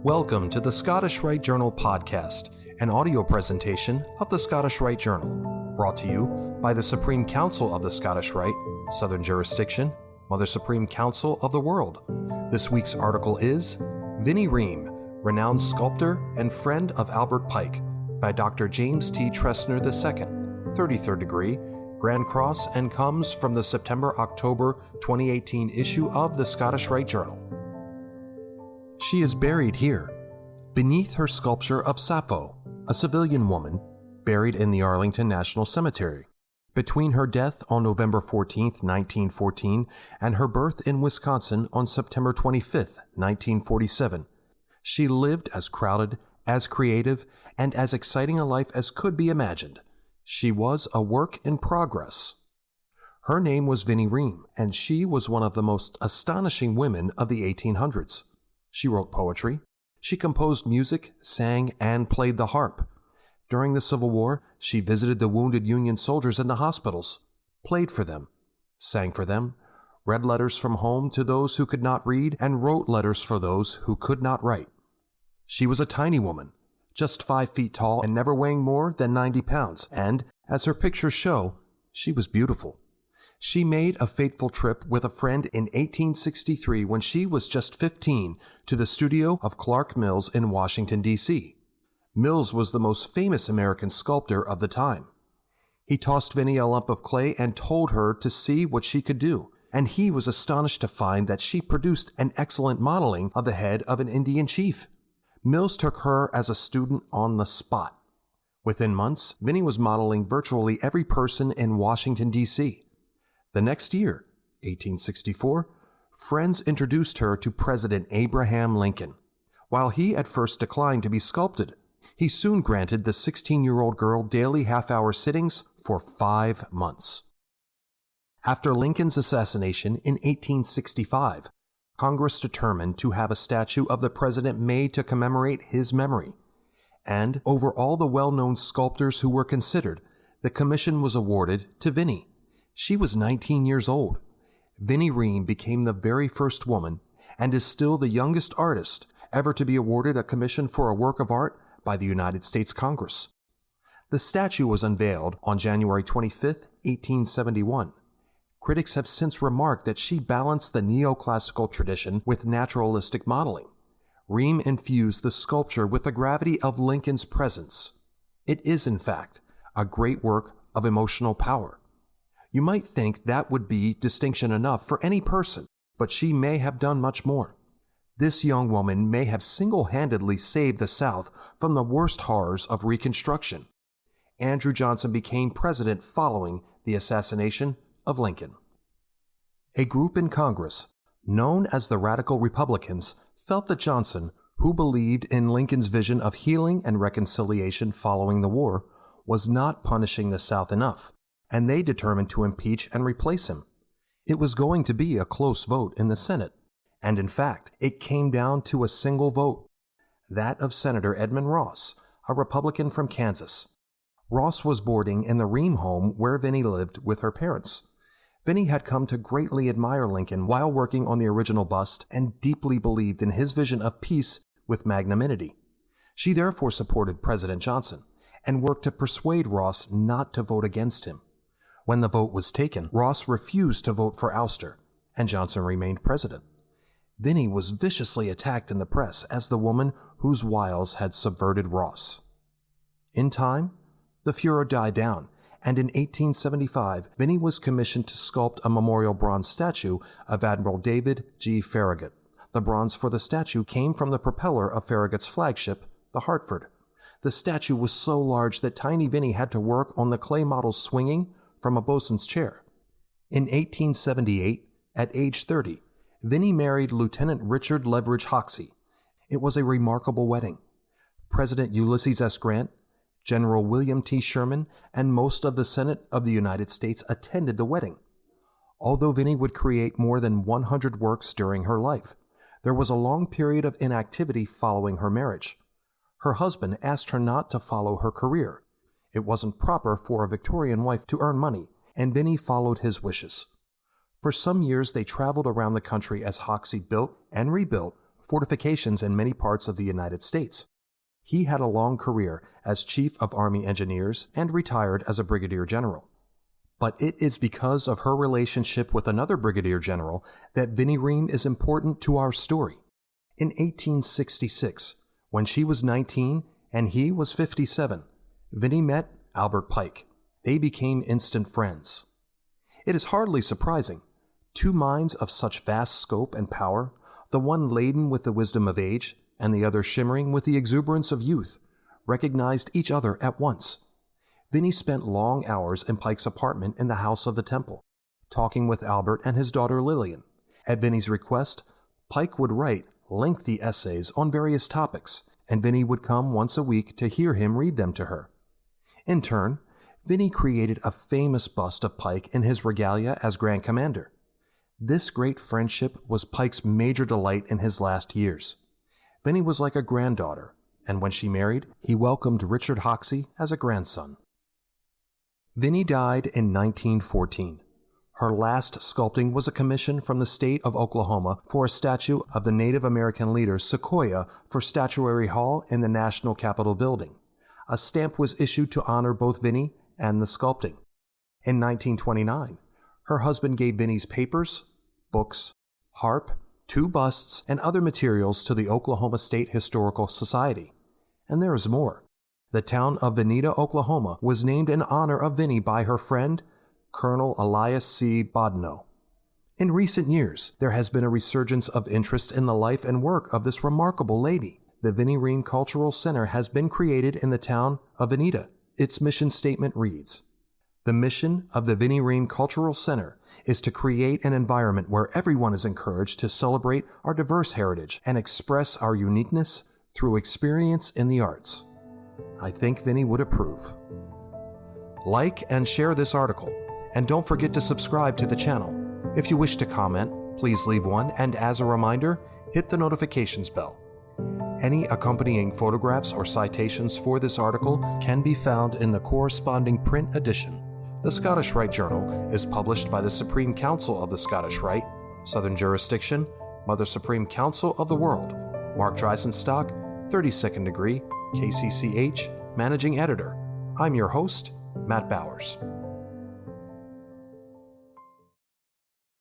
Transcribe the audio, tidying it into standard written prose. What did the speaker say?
Welcome to the Scottish Rite Journal podcast, an audio presentation of the Scottish Rite Journal, brought to you by the Supreme Council of the Scottish Rite, Southern Jurisdiction, Mother Supreme Council of the World. This week's article is Vinnie Ream, renowned sculptor and friend of Albert Pike, by Dr. James T. Tressner II, 33rd degree, Grand Cross, and comes from the September-October 2018 issue of the Scottish Rite Journal. She is buried here, beneath her sculpture of Sappho, a civilian woman, buried in the Arlington National Cemetery. Between her death on November 14, 1914, and her birth in Wisconsin on September 25, 1947, she lived as crowded, as creative, and as exciting a life as could be imagined. She was a work in progress. Her name was Vinnie Ream, and she was one of the most astonishing women of the 1800s. She wrote poetry. She composed music, sang, and played the harp. During the Civil War, she visited the wounded Union soldiers in the hospitals, played for them, sang for them, read letters from home to those who could not read, and wrote letters for those who could not write. She was a tiny woman, just 5 feet tall and never weighing more than 90 pounds, and, as her pictures show, she was beautiful. She made a fateful trip with a friend in 1863 when she was just 15 to the studio of Clark Mills in Washington, D.C. Mills was the most famous American sculptor of the time. He tossed Vinnie a lump of clay and told her to see what she could do, and he was astonished to find that she produced an excellent modeling of the head of an Indian chief. Mills took her as a student on the spot. Within months, Vinnie was modeling virtually every person in Washington, D.C. The next year, 1864, friends introduced her to President Abraham Lincoln. While he at first declined to be sculpted, he soon granted the 16-year-old girl daily half-hour sittings for 5 months. After Lincoln's assassination in 1865, Congress determined to have a statue of the president made to commemorate his memory. And over all the well-known sculptors who were considered, the commission was awarded to Vinnie. She was 19 years old. Vinnie Ream became the very first woman and is still the youngest artist ever to be awarded a commission for a work of art by the United States Congress. The statue was unveiled on January 25, 1871. Critics have since remarked that she balanced the neoclassical tradition with naturalistic modeling. Ream infused the sculpture with the gravity of Lincoln's presence. It is, in fact, a great work of emotional power. You might think that would be distinction enough for any person, but she may have done much more. This young woman may have single-handedly saved the South from the worst horrors of Reconstruction. Andrew Johnson became president following the assassination of Lincoln. A group in Congress, known as the Radical Republicans, felt that Johnson, who believed in Lincoln's vision of healing and reconciliation following the war, was not punishing the South enough, and they determined to impeach and replace him. It was going to be a close vote in the Senate, and in fact, it came down to a single vote, that of Senator Edmund Ross, a Republican from Kansas. Ross was boarding in the Ream home where Vinnie lived with her parents. Vinnie had come to greatly admire Lincoln while working on the original bust and deeply believed in his vision of peace with magnanimity. She therefore supported President Johnson and worked to persuade Ross not to vote against him. When the vote was taken, Ross refused to vote for ouster, and Johnson remained president. Vinnie was viciously attacked in the press as the woman whose wiles had subverted Ross. In time, the furor died down, and in 1875, Vinnie was commissioned to sculpt a memorial bronze statue of Admiral David G. Farragut. The bronze for the statue came from the propeller of Farragut's flagship, the Hartford. The statue was so large that tiny Vinnie had to work on the clay model swinging from a bosun's chair. In 1878, at age 30, Vinnie married Lieutenant Richard Leverage Hoxie. It was a remarkable wedding. President Ulysses S. Grant, General William T. Sherman, and most of the Senate of the United States attended the wedding. Although Vinnie would create more than 100 works during her life, there was a long period of inactivity following her marriage. Her husband asked her not to follow her career. It wasn't proper for a Victorian wife to earn money, and Vinnie followed his wishes. For some years they traveled around the country as Hoxie built and rebuilt fortifications in many parts of the United States. He had a long career as Chief of Army Engineers and retired as a Brigadier General. But it is because of her relationship with another Brigadier General that Vinnie Ream is important to our story. In 1866, when she was 19 and he was 57, Vinnie met Albert Pike. They became instant friends. It is hardly surprising. Two minds of such vast scope and power, the one laden with the wisdom of age and the other shimmering with the exuberance of youth, recognized each other at once. Vinnie spent long hours in Pike's apartment in the House of the Temple, talking with Albert and his daughter Lillian. At Vinnie's request, Pike would write lengthy essays on various topics, and Vinnie would come once a week to hear him read them to her. In turn, Vinnie created a famous bust of Pike in his regalia as Grand Commander. This great friendship was Pike's major delight in his last years. Vinnie was like a granddaughter, and when she married, he welcomed Richard Hoxie as a grandson. Vinnie died in 1914. Her last sculpting was a commission from the state of Oklahoma for a statue of the Native American leader Sequoyah for Statuary Hall in the National Capitol building. A stamp was issued to honor both Vinnie and the sculpting. In 1929, her husband gave Vinnie's papers, books, harp, 2 busts, and other materials to the Oklahoma State Historical Society. And there is more. The town of Vinita, Oklahoma, was named in honor of Vinnie by her friend, Colonel Elias C. Bodno. In recent years, there has been a resurgence of interest in the life and work of this remarkable lady. The Vinnie Ream Cultural Center has been created in the town of Vinita. Its mission statement reads, "The mission of the Vinnie Ream Cultural Center is to create an environment where everyone is encouraged to celebrate our diverse heritage and express our uniqueness through experience in the arts." I think Vinnie would approve. Like and share this article, and don't forget to subscribe to the channel. If you wish to comment, please leave one, and as a reminder, hit the notifications bell. Any accompanying photographs or citations for this article can be found in the corresponding print edition. The Scottish Rite Journal is published by the Supreme Council of the Scottish Rite, Southern Jurisdiction, Mother Supreme Council of the World. Mark Dreisenstock, 32nd degree, KCCH, Managing Editor. I'm your host, Matt Bowers.